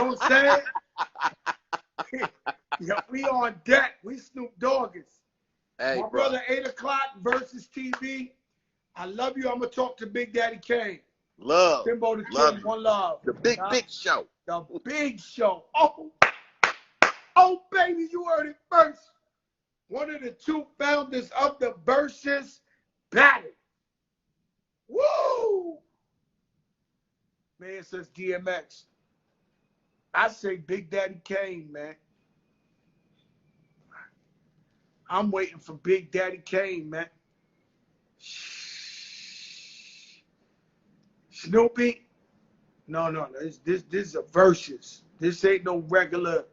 know what I'm saying? Yeah, we on deck. We Snoop Doggers. Hey, My brother, 8 o'clock versus TV. I love you. I'm going to talk to Big Daddy Kane. Love. Timbo the Love King, you. one love. The big show. The big show. Oh, baby, you heard it first. One of the two founders of the Versus Battle. Woo! Man, it says DMX. I say Big Daddy Kane, man. I'm waiting for Big Daddy Kane, man. Snoopy? No. This is a versus. This ain't no regular.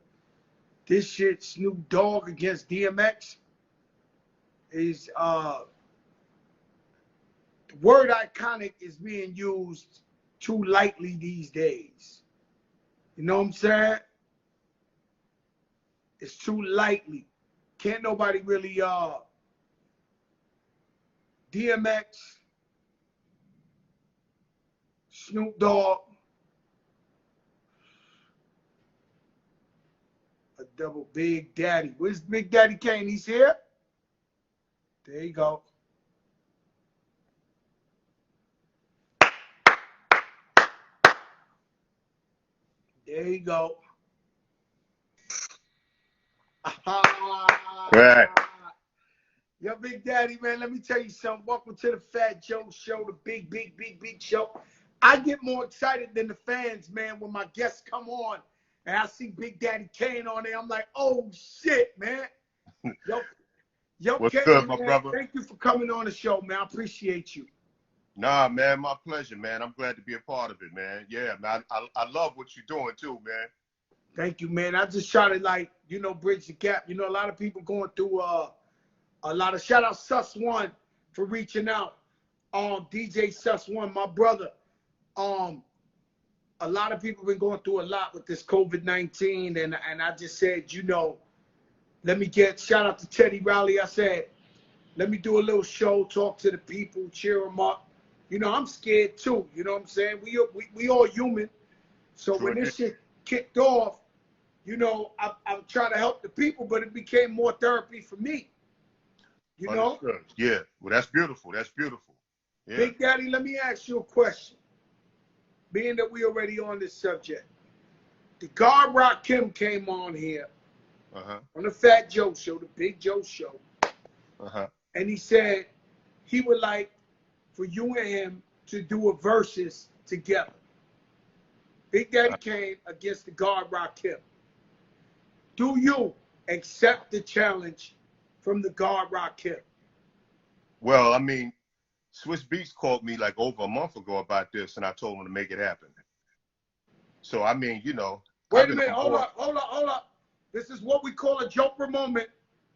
This shit, Snoop Dogg against DMX, is the word iconic is being used too lightly these days. You know what I'm saying? It's too lightly. Can't nobody really DMX, Snoop Dogg, a double Big Daddy. Where's Big Daddy Kane? He's here? There you go. There you go. Right. Yo, Big Daddy, man, let me tell you something. Welcome to the Fat Joe Show, the big show. I get more excited than the fans, man, when my guests come on and I see Big Daddy Kane on there. I'm like, oh, shit, man. Yo, What's Kane, good, my man, brother? thank you for coming on the show, man. I appreciate you. Nah, man, my pleasure, man. I'm glad to be a part of it, man. Yeah, man, I love what you're doing, too, man. Thank you, man. I just try to, bridge the gap. You know, a lot of people going through a lot of shout out Sus One for reaching out. DJ Sus One, my brother. A lot of people been going through a lot with this COVID-19, and I just said, let me shout out to Teddy Riley. I said, let me do a little show, talk to the people, cheer them up. I'm scared too. You know what I'm saying? We all human. So when this shit kicked off, I'm trying to help the people, but it became more therapy for me. Understood. Yeah. Well, that's beautiful. That's beautiful. Yeah. Big Daddy, let me ask you a question. Being that we already on this subject, the God Rakim came on here on the Fat Joe Show, the Big Joe Show, and he said he would like for you and him to do a versus together. Big Daddy Kane against the God Rakim. Do you accept the challenge from the God Rakim? Well, I mean, Swiss Beats called me like over a month ago about this, and I told him to make it happen. So, I mean, Wait a minute. Hold up. This is what we call a joker moment.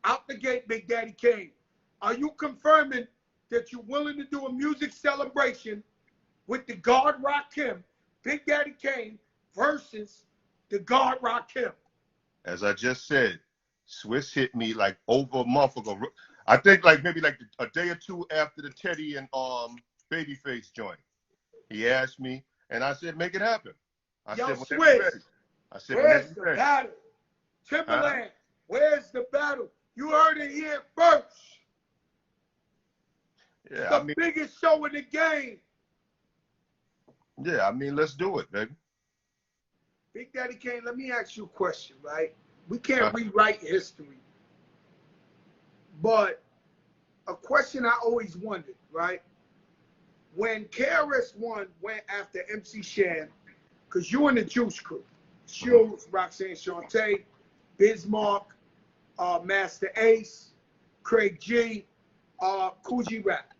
Out the gate, Big Daddy Kane. Are you confirming that you're willing to do a music celebration with the God Rakim, Big Daddy Kane, versus the God Rakim? As I just said, Swiss hit me like over a month ago. I think maybe a day or two after the Teddy and Babyface joint. He asked me, and I said, make it happen. I said, Swiss, where's the ready. battle? Timberland, where's the battle? You heard it here first. Yeah, the biggest show in the game. Yeah, I mean, let's do it, baby. Big Daddy Kane, let me ask you a question, right? We can't rewrite history. But a question I always wondered, right? When KRS-One went after MC Shan, because you in the Juice Crew, Shoes, Roxanne Shante, Bismarck, Master Ace, Craig G, Coogee Rap.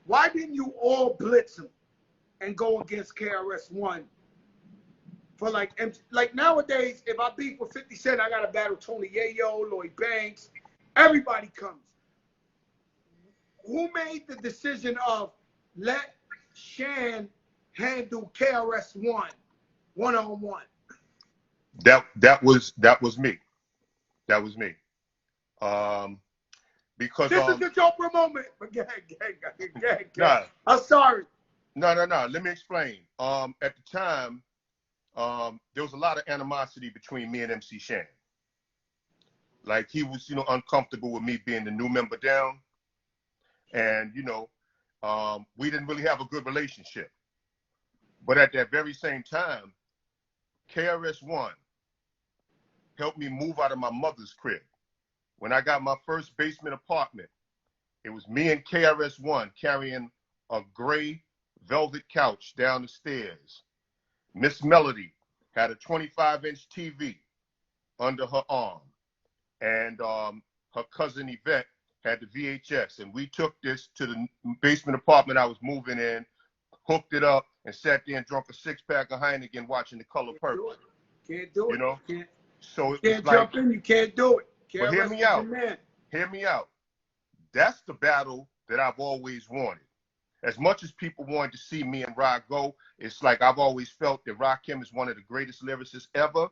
Why didn't you all blitz him and go against KRS-One? For like nowadays, if I beef with 50 Cent, I got to battle Tony Yayo, Lloyd Banks. Everybody comes. Who made the decision of let Shan handle KRS-One one-on-one? That was me. That was me. Because this is the Joker moment. Nah. I'm sorry. No. Let me explain. At the time, there was a lot of animosity between me and MC Shan. Like, he was, uncomfortable with me being the new member down. And, we didn't really have a good relationship. But at that very same time, KRS-One helped me move out of my mother's crib. When I got my first basement apartment, it was me and KRS-One carrying a gray velvet couch down the stairs. Miss Melody had a 25-inch TV under her arm. And her cousin Yvette had the VHS. And we took this to the basement apartment I was moving in, hooked it up, and sat there and drunk a 6-pack of Heineken watching The Color Purple. Can't do it. Can't. So you can't jump in, you can't do it. But hear me out. Hear me out. That's the battle that I've always wanted. As much as people wanted to see me and Rod go, it's like I've always felt that Rakim is one of the greatest lyricists ever,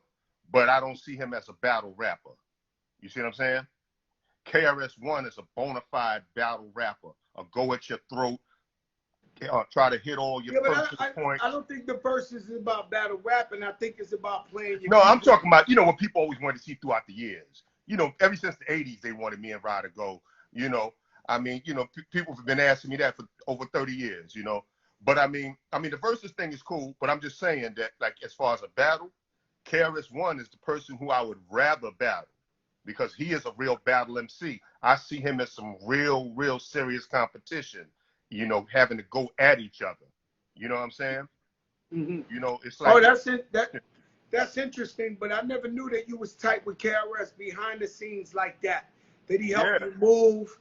but I don't see him as a battle rapper. You see what I'm saying? KRS-One is a bona fide battle rapper, a go at your throat, try to hit all your points. I don't think the verses is about battle rapping. I think it's about playing your No, I'm talking about, what people always wanted to see throughout the years. Ever since the 80s, they wanted me and Rod to go, people have been asking me that for over 30 years, But I mean, the versus thing is cool, but I'm just saying that, like, as far as a battle, KRS-One is the person who I would rather battle because he is a real battle MC. I see him as some real serious competition, having to go at each other. You know what I'm saying? Mm-hmm. It's like... Oh, that's interesting, but I never knew that you was tight with KRS behind the scenes like that. Did he help you move?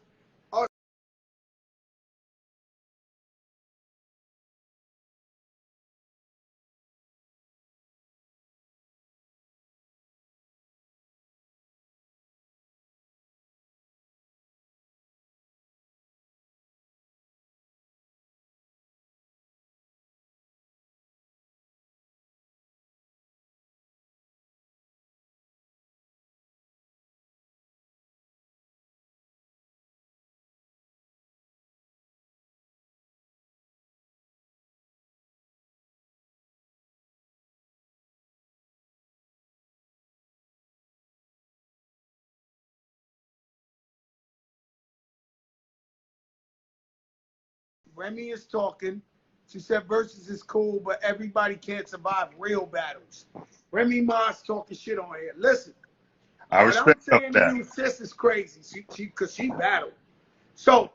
Remy is talking. She said versus is cool, but everybody can't survive real battles. Remy Ma's talking shit on here. Listen, I respect what I'm saying that. to you, sis, is crazy. Because she battled. So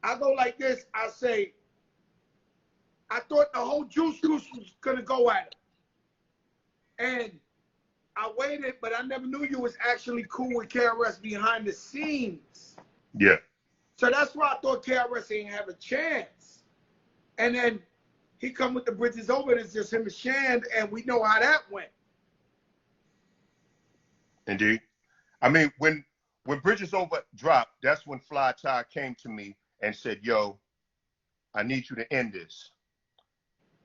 I go like this. I say, I thought the whole Juice was gonna go at it, and I waited, but I never knew you was actually cool with KRS behind the scenes. Yeah. So that's why I thought KRS ain't have a chance. And then he come with the Bridges Over, and it's just him and Shan, and we know how that went. Indeed. I mean, when Bridges Over dropped, that's when Fly Ty came to me and said, yo, I need you to end this,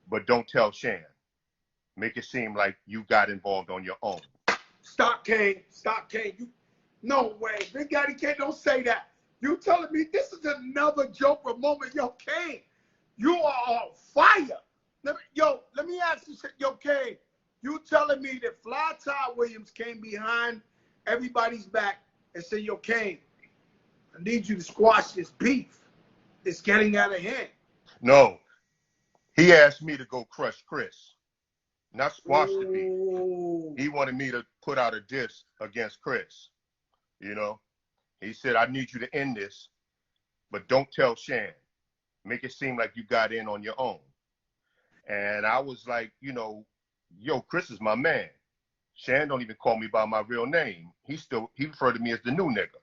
but don't tell Shan. Make it seem like you got involved on your own. Stop, Kane. Stop, Kane. No way. Big Daddy Kane, don't say that. You telling me this is another Joker moment. Yo, Kane, you are on fire. Let me ask you something. Yo, Kane, you telling me that Fly Ty Williams came behind everybody's back and said, yo, Kane, I need you to squash this beef. It's getting out of hand. No. He asked me to go crush Chris, not squash the beef. He wanted me to put out a diss against Chris, He said, I need you to end this, but don't tell Shan. Make it seem like you got in on your own. And I was like, yo, Chris is my man. Shan don't even call me by my real name. He referred to me as the new nigga,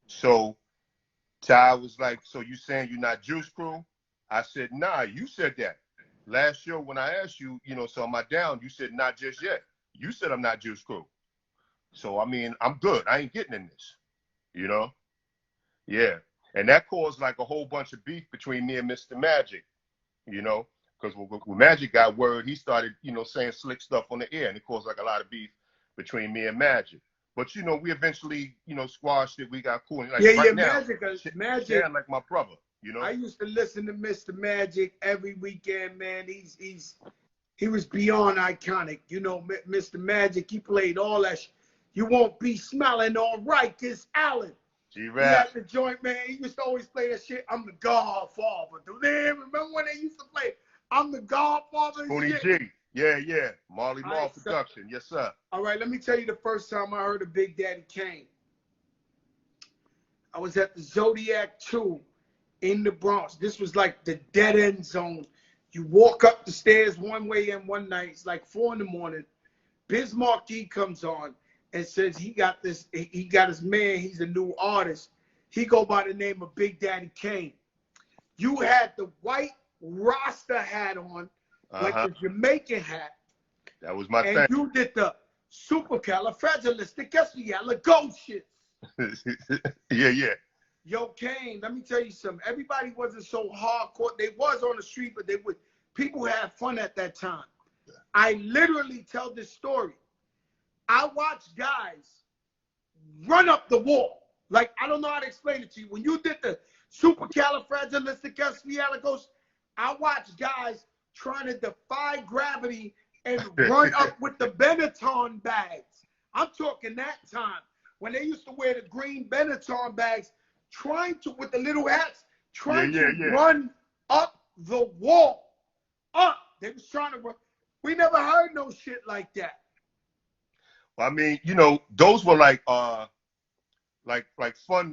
So Ty was like, so you saying you're not Juice Crew? I said, nah, you said that. Last year when I asked you, so am I down? You said, not just yet. You said I'm not Juice Crew. So, I mean, I'm good. I ain't getting in this, Yeah. And that caused like a whole bunch of beef between me and Mr. Magic, because when Magic got word, he started, saying slick stuff on the air, and it caused like a lot of beef between me and Magic. But, we eventually, squashed it. We got cool. And, like, Magic. Shan like my brother. You know, I used to listen to Mr. Magic every weekend, man. He was beyond iconic. You know, Mr. Magic, he played all that You won't be smelling all right, it's Allen. He had the joint, man. He used to always play that shit. I'm the Godfather. Do they remember when they used to play I'm the Godfather? Tony G. Yeah. Marley Marl production. Yes, sir. All right, let me tell you the first time I heard of Big Daddy Kane. I was at the Zodiac 2 in the Bronx. This was like the dead end zone. You walk up the stairs one way and one night. It's like 4 in the morning. Biz Markie comes on and says he got his man. He's a new artist. He go by the name of Big Daddy Kane. You had the white Rasta hat on, like the Jamaican hat. That was my thing. And you did the supercalifragilisticexpialidocious. Yeah. Yo, Kane, let me tell you something. Everybody wasn't so hardcore. They was on the street, but people had fun at that time. I literally tell this story. I watched guys run up the wall. Like, I don't know how to explain it to you. When you did the supercalifragilisticexpialidocious, I watched guys trying to defy gravity and run up with the Benetton bags. I'm talking that time when they used to wear the green Benetton bags, with the little hats, trying to run up the wall. They was trying to run. We never heard no shit like that. Well, I mean, you know, those were like fun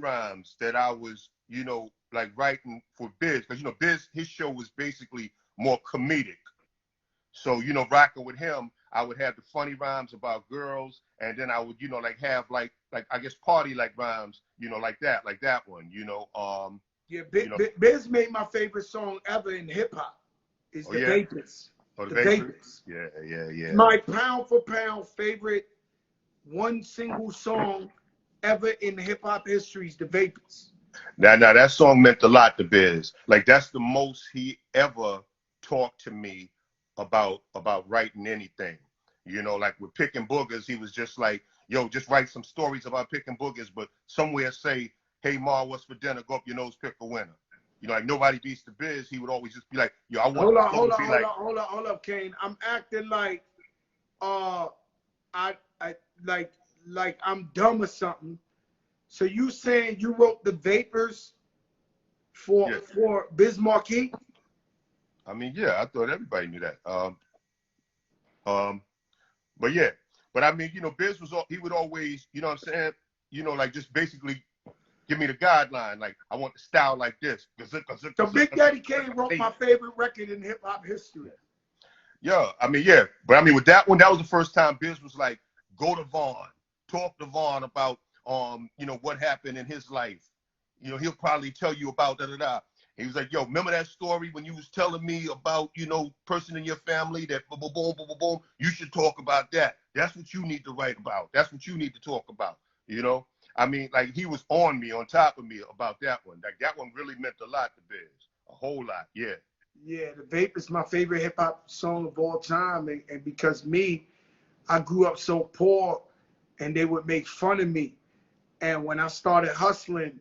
rhymes that I was, you know, like writing for Biz, because, you know, Biz, his show was basically more comedic. So, you know, rocking with him, I would have the funny rhymes about girls, and then I would, you know, like have like I guess party like rhymes, you know, like that one, you know. Biz made my favorite song ever in hip hop. Is the Vapors. Oh, the Vapors. Yeah. My pound for pound favorite one single song ever in hip hop history is the Vapors. Now that song meant a lot to Biz. Like, that's the most he ever talked to me about writing anything. You know, like with Picking Boogers, he was just like, yo, just write some stories about picking boogers, but somewhere say, hey, Ma, what's for dinner? Go up your nose, pick a winner. You know, like Nobody Beats the Biz. He would always just be like, yo, I want hold up, Kane. I'm acting like like I'm dumb or something. So you saying you wrote the Vapors for Biz Markie? I mean, yeah, I thought everybody knew that. But yeah, but I mean, you know, Biz he would always, you know what I'm saying? You know, like just basically give me the guideline. Like, I want the style like this. So Big Daddy Kane wrote my favorite record in hip hop history. Yeah, I mean, yeah. But I mean, with that one, that was the first time Biz was like, go to Vaughn, talk to Vaughn about, you know, what happened in his life. You know, he'll probably tell you about da-da-da. He was like, yo, remember that story when you was telling me about, you know, person in your family that boom, boom, boom, boom, boom, boom. You should talk about that. That's what you need to write about. That's what you need to talk about, you know? I mean, like, he was on top of me about that one. Like, that one really meant a lot to Biz. A whole lot, yeah. Yeah, the Vape is my favorite hip-hop song of all time. And because I grew up so poor, and they would make fun of me. And when I started hustling,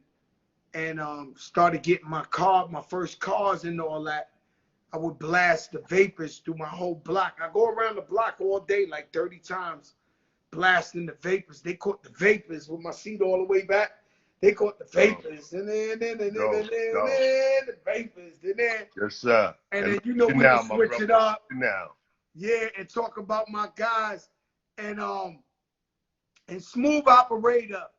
and started getting my first cars and all that, I would blast the Vapors through my whole block. I go around the block all day like 30 times blasting the Vapors. They caught the Vapors with my seat all the way back. They caught the Vapors. And then the Vapors. Yes, sir. And then, you know, we would switch it up. Now. Yeah, and talk about my guys. And Smooth Operator.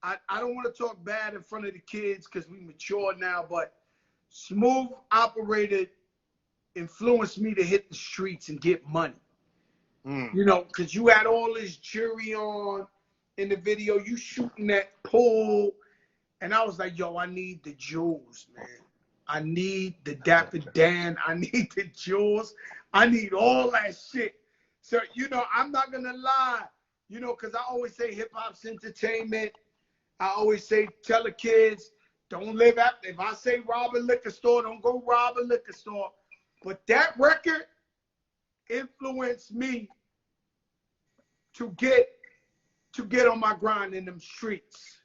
I don't want to talk bad in front of the kids because we mature now, but Smooth Operator influenced me to hit the streets and get money. You know, because you had all this jewelry on in the video, you shooting that pool, and I was like, yo, I need the jewels, man. I need the Dapper Dan. I need the jewels. I need all that shit. So, you know, I'm not going to lie, you know, because I always say hip-hop's entertainment. I always say, tell the kids, don't live after. If I say rob a liquor store, don't go rob a liquor store. But that record influenced me to get on my grind in them streets.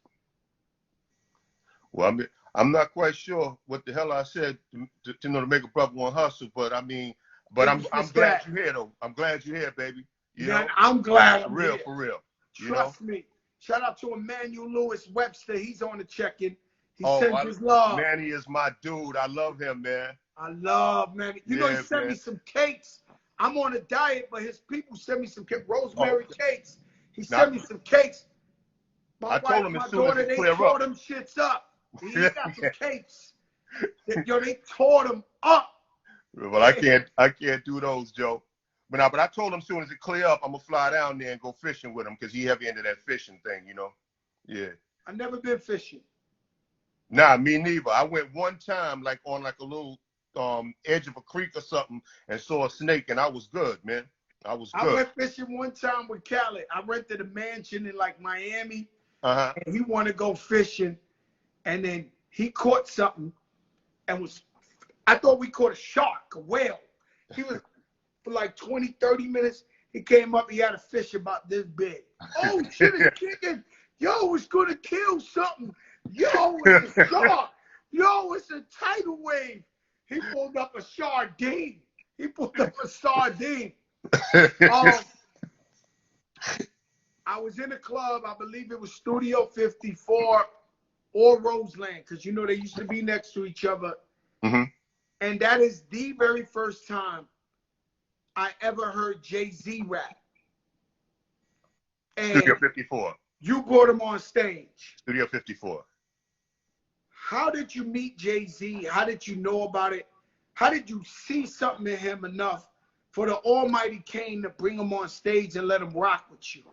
Well, I'm not quite sure what the hell I said to make a brother want hustle, but I mean, but I'm glad you're here though. I'm glad you're here, baby. You know, I'm glad for I'm real, here. for real. Trust me. Shout out to Emmanuel Lewis Webster. He's on the check-in. He sends his love. Manny is my dude. I love him, man. I love Manny. You know, he sent me some cakes. I'm on a diet, but his people sent me some rosemary cakes. He sent me some cakes. My wife, my daughter, they tore them shits up. He got some cakes. Yo, they tore them up. Well, I can't do those, Joe. But I told him as soon as it clear up, I'm gonna fly down there and go fishing with him because he heavy into that fishing thing, you know. Yeah. I never been fishing. Nah, me neither. I went one time, like on like a little edge of a creek or something, and saw a snake, and I was good, man. I was good. I went fishing one time with Khaled. I rented a mansion in like Miami, and he wanted to go fishing, and then he caught something, and I thought we caught a shark, a whale. He was for like 20, 30 minutes. He came up. He had a fish about this big. Oh shit! It's kicking. Yo, it's gonna kill something. Yo, it's a shark. Yo, it's a tidal wave. He pulled up a sardine. I was in a club. I believe it was Studio 54 or Roseland, because you know they used to be next to each other. Mm-hmm. And that is the very first time I ever heard Jay-Z rap. And Studio 54. You brought him on stage. Studio 54. How did you meet Jay-Z? How did you know about it? How did you see something in him enough for the almighty Kane to bring him on stage and let him rock with you?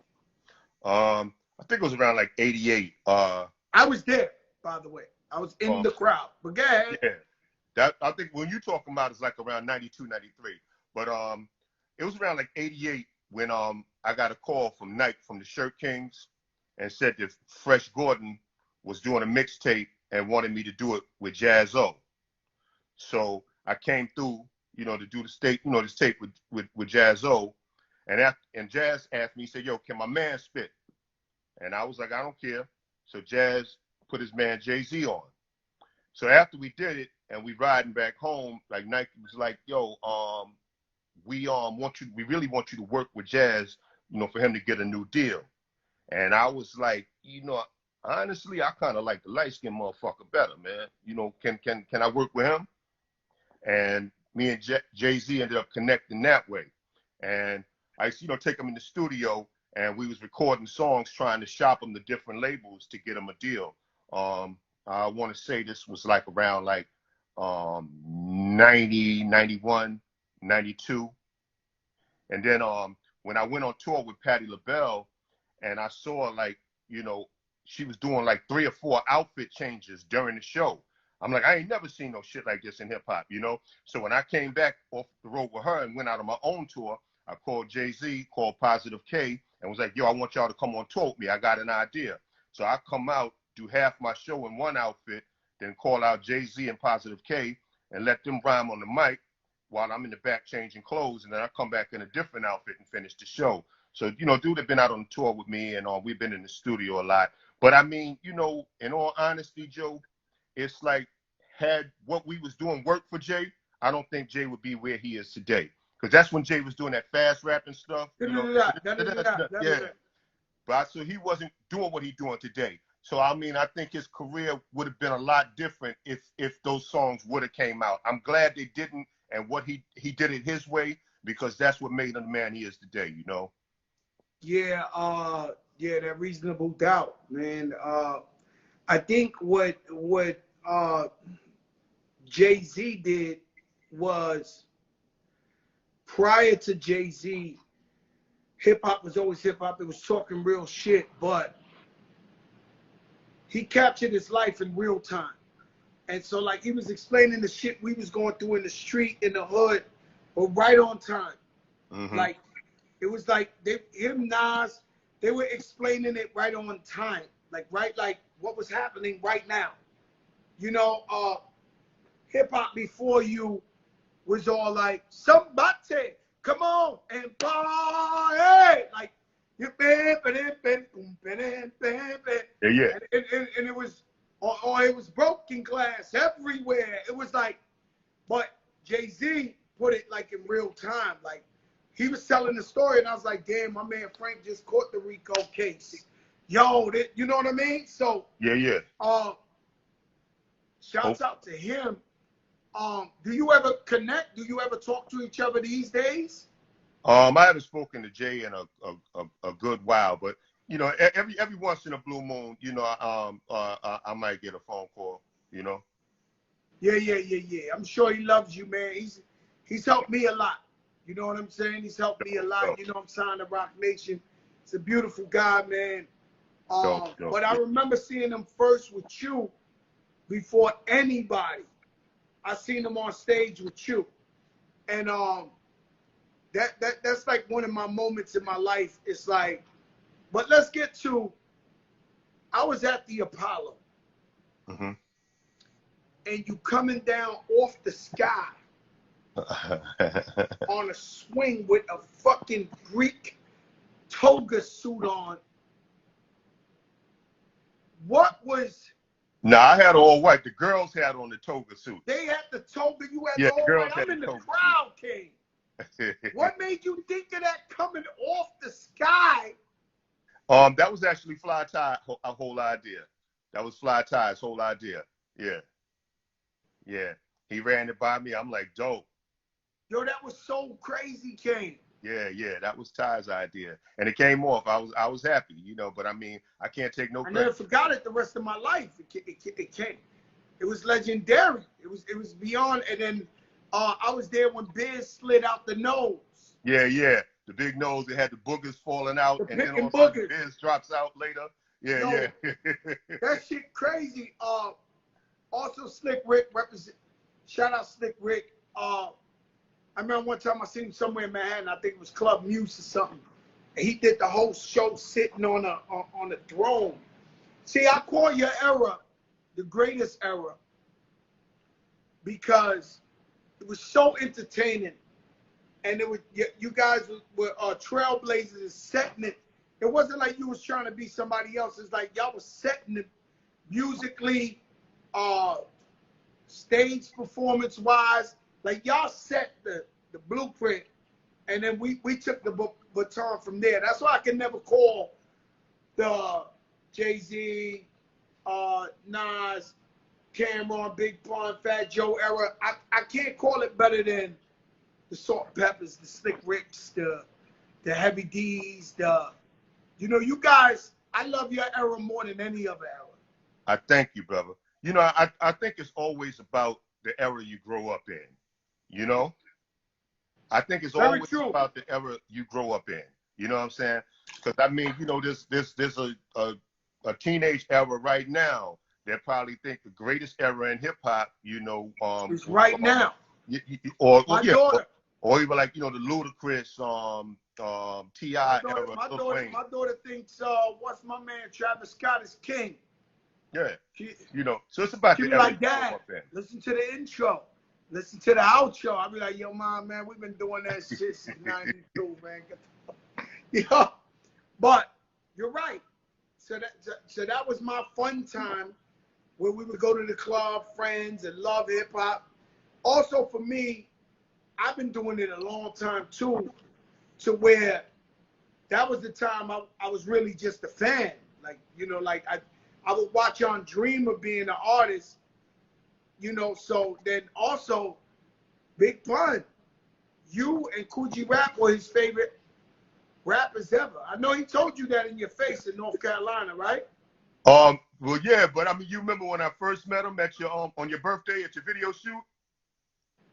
I think it was around like 88. I was there, by the way. I was in the crowd. But go ahead. Yeah. That, I think when you're talking about, it's like around 92, 93. But it was around like 88 when I got a call from Nike from the Shirt Kings and said that Fresh Gordon was doing a mixtape and wanted me to do it with Jaz-O. So I came through, you know, to do this tape with Jaz-O, and Jazz asked me, he said, "Yo, can my man spit?" And I was like, "I don't care." So Jazz put his man Jay-Z on. So after we did it and we riding back home, like Nike was like, "Yo, we really want you to work with Jazz, you know, for him to get a new deal." And I was like, you know, honestly, I kind of like the light-skinned motherfucker better, man. You know, can I work with him? And me and Jay-Z ended up connecting that way. And I used to, you know, take him in the studio, and we was recording songs, trying to shop them to different labels to get him a deal. I want to say this was like around like 90, 91, 92. And then when I went on tour with Patti LaBelle, and I saw, like, you know, she was doing like 3 or 4 outfit changes during the show. I'm like, I ain't never seen no shit like this in hip hop, you know? So when I came back off the road with her and went out on my own tour, I called Jay-Z, called Positive K, and was like, "Yo, I want y'all to come on tour with me. I got an idea." So I come out, do half my show in one outfit, then call out Jay-Z and Positive K and let them rhyme on the mic while I'm in the back changing clothes, and then I come back in a different outfit and finish the show. So, you know, dude had been out on tour with me, and we've been in the studio a lot. But I mean, you know, in all honesty, Joe, it's like, had what we was doing worked for Jay, I don't think Jay would be where he is today. Because that's when Jay was doing that fast rapping stuff. You know? Yeah. But so he wasn't doing what he's doing today. So, I mean, I think his career would have been a lot different if those songs would have came out. I'm glad they didn't, and what he did it his way, because that's what made him the man he is today, you know? Yeah, that Reasonable Doubt, man. I think what Jay-Z did was, prior to Jay-Z, hip-hop was always hip-hop. It was talking real shit, but he captured his life in real time. And so, like, he was explaining the shit we was going through in the street, in the hood, but right on time. Mm-hmm. Like, it was like Nas, they were explaining it right on time. Like what was happening right now. You know, hip-hop before you was all like, "Somebody, come on and party." Like, you yeah. And it was or it was broken glass everywhere. It was like, but Jay-Z put it like in real time. Like he was telling the story, and I was like, damn, my man Frank just caught the Rico case. Yo, you know what I mean? So yeah. Shouts out to him. Do you ever connect? Do you ever talk to each other these days? I haven't spoken to Jay in a good while, but you know, every once in a blue moon, you know, I might get a phone call, you know. Yeah. I'm sure he loves you, man. He's helped me a lot. You know what I'm saying? He's helped me a lot. You know, I'm signed to Rock Nation. He's a beautiful guy, man. But I remember seeing him first with you before anybody. I seen him on stage with you, and that's like one of my moments in my life. It's like, but let's get to. I was at the Apollo, and you coming down off the sky on a swing with a fucking Greek toga suit on. What was? No, I had all white. The girls had on the toga suit. They had the toga. You had all white. I'm in the crowd, Kane. What made you think of that coming off the sky? That was actually Fly Ty a whole idea. That was Fly Ty's whole idea. Yeah. He ran it by me. I'm like, dope. Yo, that was so crazy, Kane. Yeah. That was Ty's idea, and it came off. I was happy, you know. But I mean, I can't take no credit. I never forgot it the rest of my life. It came. It was legendary. It was beyond. And then I was there when Biz slid out the nose. Yeah. The big nose. It had the boogers falling out, and then all of a sudden Biz drops out later. Yeah. That shit crazy. Also, Slick Rick represent. Shout out Slick Rick. I remember one time I seen him somewhere in Manhattan. I think it was Club Muse or something. And he did the whole show sitting on a throne. See, I call your era the greatest era because it was so entertaining, and it was you guys were trailblazers and setting it. It wasn't like you was trying to be somebody else. It's like y'all was setting it musically, stage performance wise. Like y'all set the blueprint, and then we took the baton from there. That's why I can never call the Jay-Z, Nas, Cameron, Big Pun, Fat Joe era. I can't call it better than the Salt Peppers, the Slick Ricks, the Heavy D's, you guys. I love your era more than any other era. I thank you, brother. You know, I think it's always about the era you grow up in. You know, I think it's always about the era you grow up in. You know what I'm saying? Because I mean, you know, there's a teenage era right now that probably think the greatest era in hip hop, you know, is right now. My daughter. Or even like, you know, the Ludacris, T.I. era. My daughter thinks, what's my man Travis Scott is king. Yeah, you know, so it's about the era like that. Listen to the intro. Listen to the outro. I'll be like, yo, mom, man, we've been doing that shit since 92, man. Yeah, but you're right. So that was my fun time where we would go to the club, friends, and love hip hop. Also, for me, I've been doing it a long time too, to where that was the time I was really just a fan. Like, you know, like I would watch on dream of being an artist. You know, so then also, Big Pun, you and Coogee Rap were his favorite rappers ever. I know he told you that in your face in North Carolina, right? Well, yeah, but I mean, you remember when I first met him at your on your birthday at your video shoot?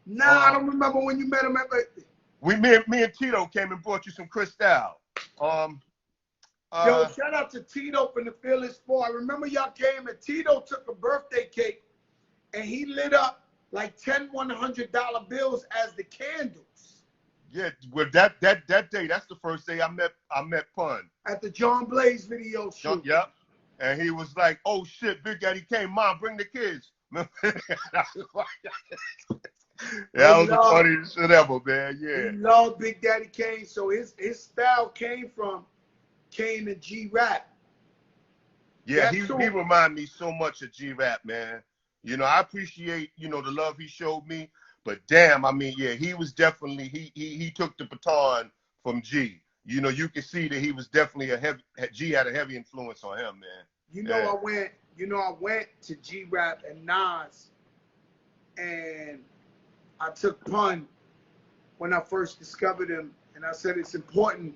Nah, I don't remember when you met him at birthday. Me and Tito came and brought you some Cristal. Yo, shout out to Tito from the Fearless Four. I remember y'all came and Tito took a birthday cake and he lit up like 10 $100 bills as the candles. Yeah, well that day, that's the first day I met Pun. At the John Blaze video shoot. Yep. And he was like, oh shit, Big Daddy Kane, Mom, bring the kids. That was the funniest shit ever, man. Yeah. He loved Big Daddy Kane, so his style came from Kane and G Rap. Yeah, he remind me so much of G-Rap, man. You know, I appreciate, you know, the love he showed me, but damn, I mean, yeah, he was definitely, he took the baton from G. You know, you can see that he was definitely G had a heavy influence on him, man. You know, yeah. I went to G-Rap and Nas, and I took Pun when I first discovered him, and I said it's important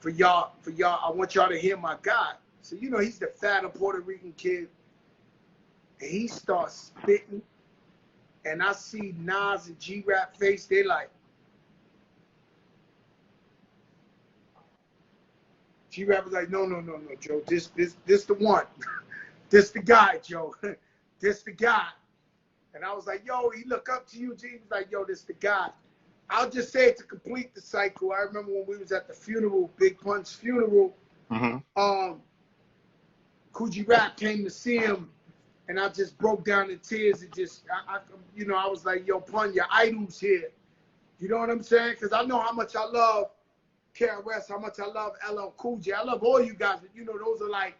for y'all, I want y'all to hear my guy. So, you know, he's the fatter Puerto Rican kid, and he starts spitting, and I see Nas and G-Rap face, they like, G-Rap was like, no, Joe, this the one. This the guy, Joe. This the guy. And I was like, yo, he look up to you, G. He was like, yo, this the guy. I'll just say it to complete the cycle. I remember when we was at the funeral, Big Pun's funeral, Coogee Rap came to see him, and I just broke down in tears and just, you know, I was like, yo, Pun, your idol's here. You know what I'm saying? Because I know how much I love KRS, how much I love LL Cool J. I love all you guys, but you know, those are like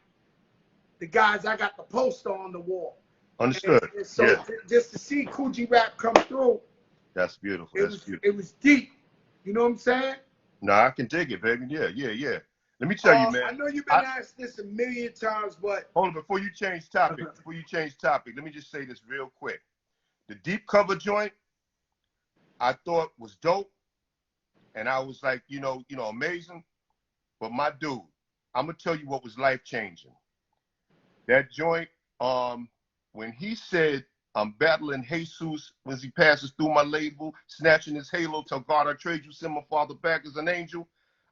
the guys I got the poster on the wall. Understood. And so yeah. Just to see Coogee Rap come through, that's beautiful. It was deep. You know what I'm saying? No, I can dig it, baby. Yeah. Let me tell you, man. I know you've been asked this a million times, but hold on, before you change topic, let me just say this real quick. The deep cover joint, I thought was dope, and I was like, you know, amazing. But my dude, I'm gonna tell you what was life changing. That joint, when he said, I'm battling Jesus when he passes through my label, snatching his halo, tell God I trade you, send my father back as an angel.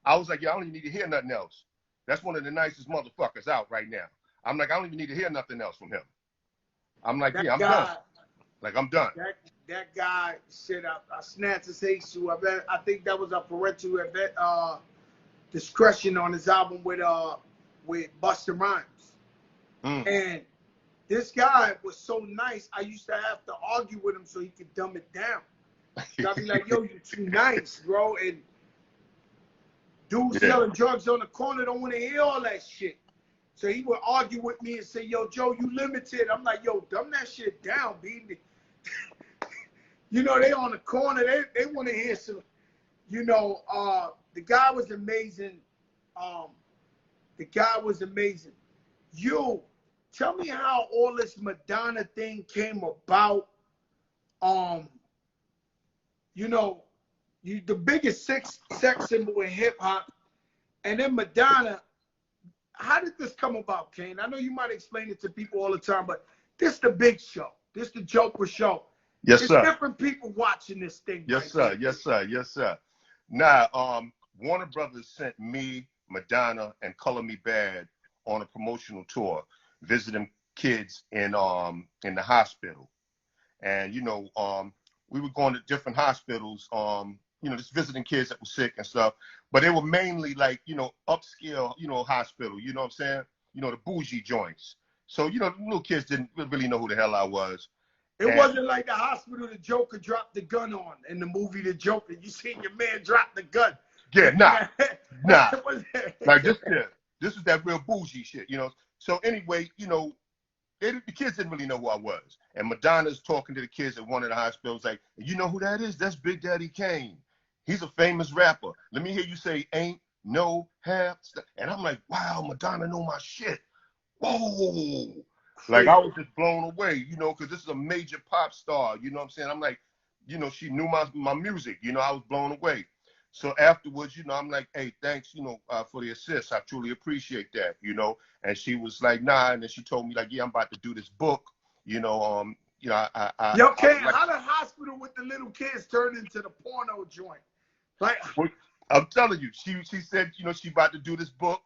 I was like, yeah, I don't even need to hear nothing else. That's one of the nicest motherfuckers out right now. I'm like, I don't even need to hear nothing else from him. I'm like, yeah, I'm done. Like, I'm done. That guy said, I snatched his Jesus. I think that was a parental discretion on his album with Busta Rhymes. And this guy was so nice, I used to have to argue with him so he could dumb it down. I'd be like, yo, you too nice, bro. And dudes selling drugs on the corner don't want to hear all that shit. So he would argue with me and say, yo, Joe, you limited. I'm like, yo, dumb that shit down, B. You know, they on the corner. They want to hear some, you know, the guy was amazing. You, tell me how all this Madonna thing came about. You know, the biggest sex symbol in hip hop, and then Madonna. How did this come about, Kane? I know you might explain it to people all the time, but this the big show. This the Joker show. Yes, sir. There's different people watching this thing. Yes, sir. Yes, sir. Now, Warner Brothers sent me, Madonna, and Color Me Bad on a promotional tour, visiting kids in the hospital. And, you know, we were going to different hospitals, you know, just visiting kids that were sick and stuff. But they were mainly like, you know, upscale, you know, hospital, you know what I'm saying? You know, the bougie joints. So, you know, the little kids didn't really know who the hell I was. It wasn't like the hospital the Joker dropped the gun on in the movie The Joker. You seen your man drop the gun. Yeah, nah. Like this is that real bougie shit, you know. So anyway, you know, the kids didn't really know who I was. And Madonna's talking to the kids at one of the hospitals like, you know who that is? That's Big Daddy Kane. He's a famous rapper. Let me hear you say, ain't no half. And I'm like, wow, Madonna know my shit. Whoa. Like, I was just blown away, you know, because this is a major pop star, you know what I'm saying? I'm like, you know, she knew my music, you know, I was blown away. So afterwards, you know, I'm like, hey, thanks, you know, for the assist. I truly appreciate that, you know. And she was like, nah. And then she told me, like, yeah, I'm about to do this book, you know. You know, Yo, Kane, how the hospital with the little kids turned into the porno joint? Like, I'm telling you, she said, you know, she about to do this book.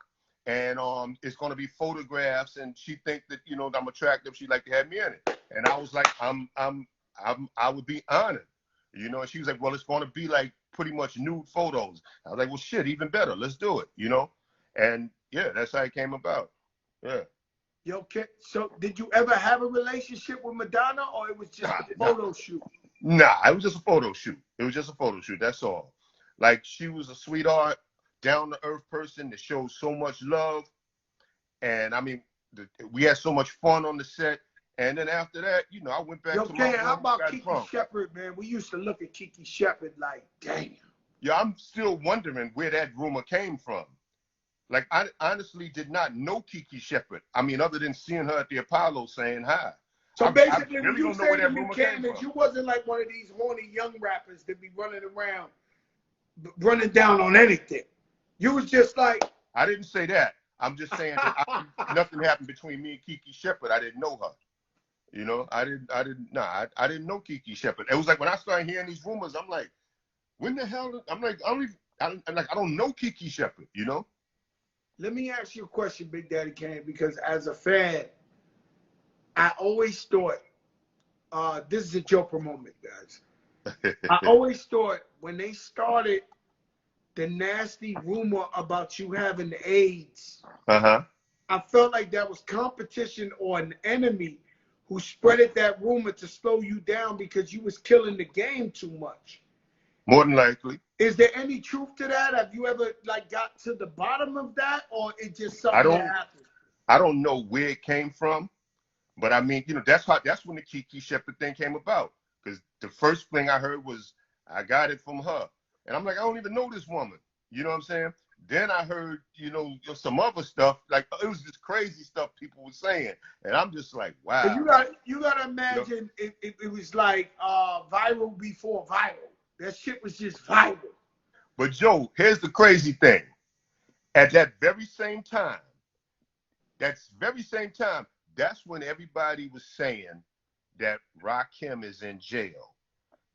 And it's going to be photographs, and she think that, you know, I'm attractive. She'd like to have me in it. And I was like, I would be honored, you know. And she was like, well, it's going to be like pretty much nude photos. I was like, well, shit, even better. Let's do it, you know. And yeah, that's how it came about. Yeah. Yo, so did you ever have a relationship with Madonna, or it was just a photo shoot? Nah, it was just a photo shoot. That's all. Like, she was a sweetheart, down-to-earth person that shows so much love. And I mean, we had so much fun on the set. And then after that, you know, I went back to my room. How about Kiki Shepard, man? We used to look at Kiki Shepard like, damn. Yeah, I'm still wondering where that rumor came from. Like, I honestly did not know Kiki Shepard. I mean, other than seeing her at the Apollo saying hi. So basically, I really you say to me, Kane, that you wasn't like one of these horny young rappers that be running around, running down on anything. You was just like. I didn't say that. I'm just saying that nothing happened between me and Kiki Shepard. I didn't know her. You know, I didn't know Kiki Shepard. It was like when I started hearing these rumors, I'm like, when the hell? I'm like, I don't know Kiki Shepard, you know? Let me ask you a question, Big Daddy Kane, because as a fan, I always thought, this is a Joker moment, guys. I always thought when they started the nasty rumor about you having AIDS, I felt like that was competition or an enemy who spreaded that rumor to slow you down because you was killing the game too much. More than likely. Is there any truth to that? Have you ever like got to the bottom of that, or it just something that happened? I don't know where it came from, but I mean, you know, that's when the Kiki Shepard thing came about. Because the first thing I heard was I got it from her, and I'm like, I don't even know this woman. You know what I'm saying? Then I heard, you know, some other stuff, like it was just crazy stuff people were saying, and I'm just like, wow. But you gotta imagine it was like viral before viral. That shit was just viral. But Joe, here's the crazy thing. At that very same time, that's when everybody was saying that Rakim is in jail.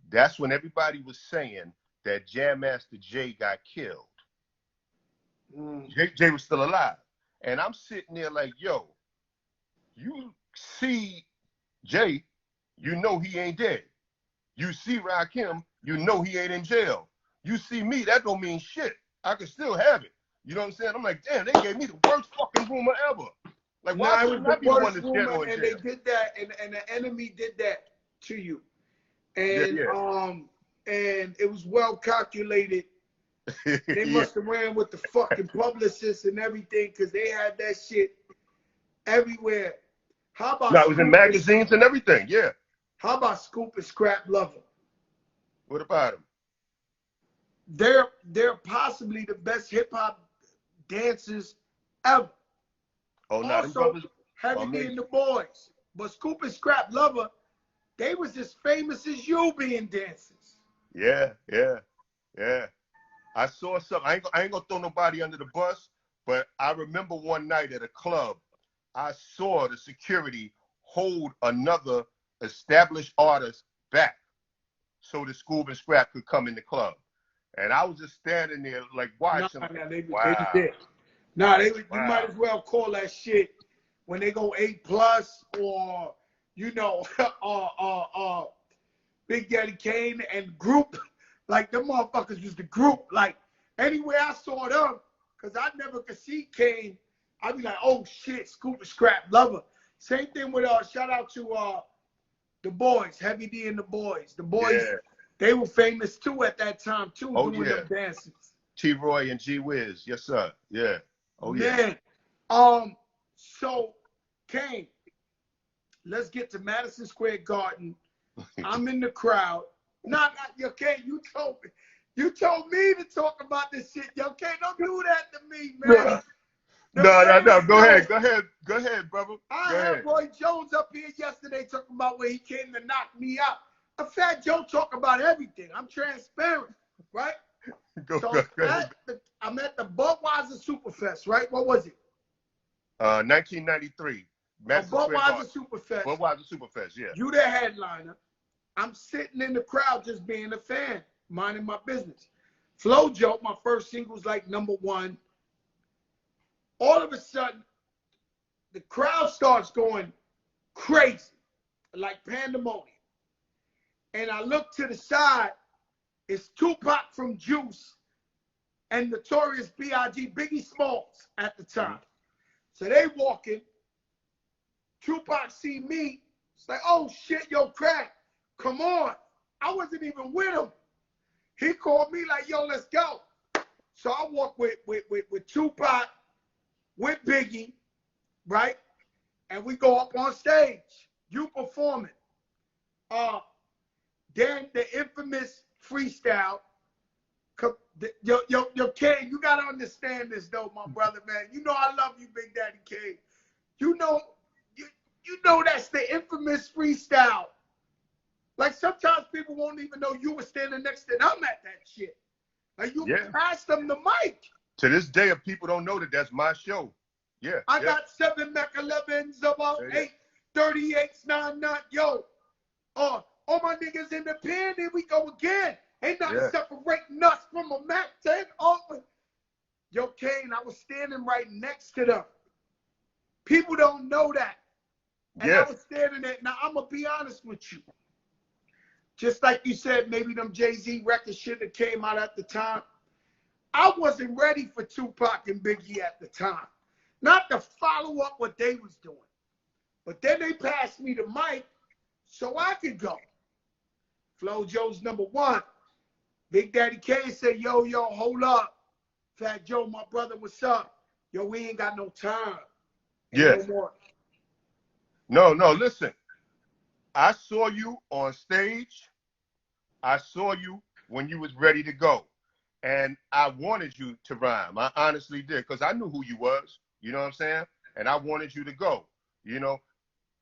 That's when everybody was saying that Jam Master Jay got killed. Jay was still alive. And I'm sitting there like, yo, you see Jay, you know he ain't dead. You see Rakim, you know he ain't in jail. You see me, that don't mean shit. I could still have it. You know what I'm saying? I'm like, damn, they gave me the worst fucking rumor ever. Like, why would I be the one that's dead or in jail? And they did that, and the enemy did that to you. And and it was well calculated. They must have ran with the fucking publicists and everything because they had that shit everywhere. How about it was in magazines and everything, yeah. How about Scoop and Scrap Lover? What about them? They're possibly the best hip hop dancers ever. Oh no, also Heavy D and the Boys. But Scoop and Scrap Lover, they was as famous as you being dancers. Yeah. I saw something. I ain't gonna throw nobody under the bus, but I remember one night at a club, I saw the security hold another established artist back so the Scoop and Scrap could come in the club. And I was just standing there like watching. They did. You might as well call that shit when they go 8+ or, you know, Big Daddy Kane and Group. Like, them motherfuckers was the Group. Like, anywhere I saw them, because I never could see Kane, I'd be like, oh, shit, Scoop and Scrap Lover. Same thing with, shout out to the Boys, Heavy D and the Boys. The Boys, they were famous, too, at that time, too, doing them dances. T-Roy and G-Wiz, yes, sir. Yeah. Oh, yeah. Man, so, Kane, let's get to Madison Square Garden. I'm in the crowd. Yo, Kane, you told me to talk about this shit. Yo, Kane, don't do that to me, man. No. Go ahead, brother. I had Roy Jones up here yesterday talking about where he came to knock me out. A Fat Joe talk about everything. I'm transparent, right? Go ahead. I'm at the Budweiser Superfest, right? What was it? 1993. Budweiser Superfest. Budweiser Superfest, yeah. You the headliner. I'm sitting in the crowd just being a fan, minding my business. Flow Joke, my first single, was like #1. All of a sudden, the crowd starts going crazy, like pandemonium. And I look to the side, it's Tupac from Juice and Notorious B.I.G. Biggie Smalls at the time. So they walking. Tupac see me. It's like, oh shit, yo, Crack, come on. I wasn't even with him. He called me like, yo, let's go. So I walk with Tupac, with Biggie, right? and we go up on stage. You performing. Then the infamous freestyle. Yo, Kane, you gotta understand this though, my brother, man. You know I love you, Big Daddy Kane. You know that's the infamous freestyle. Like sometimes people won't even know you were standing next to them at that shit. Like you passed them the mic. To this day, if people don't know that that's my show. Yeah. I got 7 Mac 11s, about 8 38s, 9 9. Yo, all my niggas in the pen, here we go again. Ain't nothing separating us from a Mac 10. Yo, Kane, I was standing right next to them. People don't know that. And I was standing there. Now, I'm going to be honest with you. Just like you said, maybe them Jay-Z records should have came out at the time. I wasn't ready for Tupac and Biggie at the time. Not to follow up what they was doing. But then they passed me the mic so I could go. Flo Joe's #1. Big Daddy Kane said, yo, hold up. Fat Joe, my brother, what's up? Yo, we ain't got no time. Yes. No, listen. I saw you on stage. I saw you when you was ready to go. And I wanted you to rhyme. I honestly did, because I knew who you was. You know what I'm saying? And I wanted you to go, you know.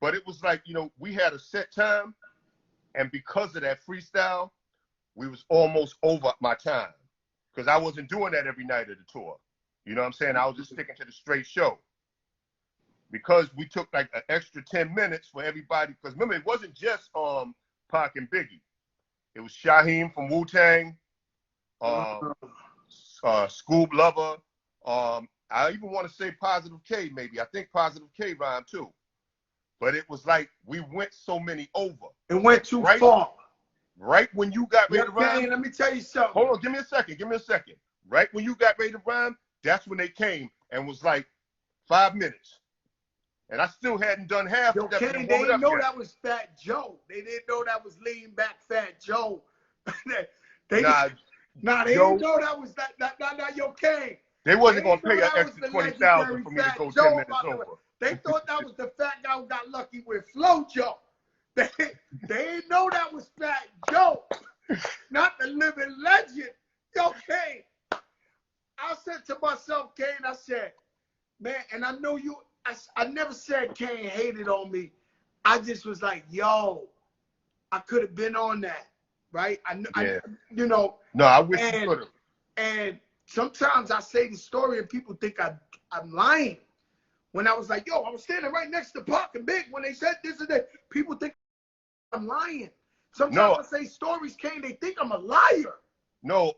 But it was like, you know, we had a set time. And because of that freestyle, we was almost over my time. Because I wasn't doing that every night of the tour. You know what I'm saying? I was just sticking to the straight show. Because we took like an extra 10 minutes for everybody. Because remember, it wasn't just Pac and Biggie. It was Shaheem from Wu-Tang, Scoob Lover. I even want to say Positive K, maybe. I think Positive K rhymed too. But it was like we went so many over. It went too far. Right when you got ready to rhyme. Let me tell you something. Hold on, give me a second. Right when you got ready to rhyme, that's when they came and was like 5 minutes. And I still hadn't done half of that. They didn't know that was Fat Joe. They didn't know that was lean back Fat Joe. they didn't know that was that Yo, Kane. They wasn't going to pay an extra $20,000 for me to go 10 minutes over. They thought that was the fat guy who got lucky with Flo Joe. They didn't know that was Fat Joe, not the living legend. Yo, Kane. I said to myself, Kane, I said, man, and I know you, I never said Kane hated on me. I just was like, yo, I could have been on that, right? You know. No, I wish you could have. And sometimes I say the story and people think I'm lying. When I was like, yo, I was standing right next to Pac and Big when they said this and that, people think I'm lying. Sometimes I say stories, Kane, they think I'm a liar. No,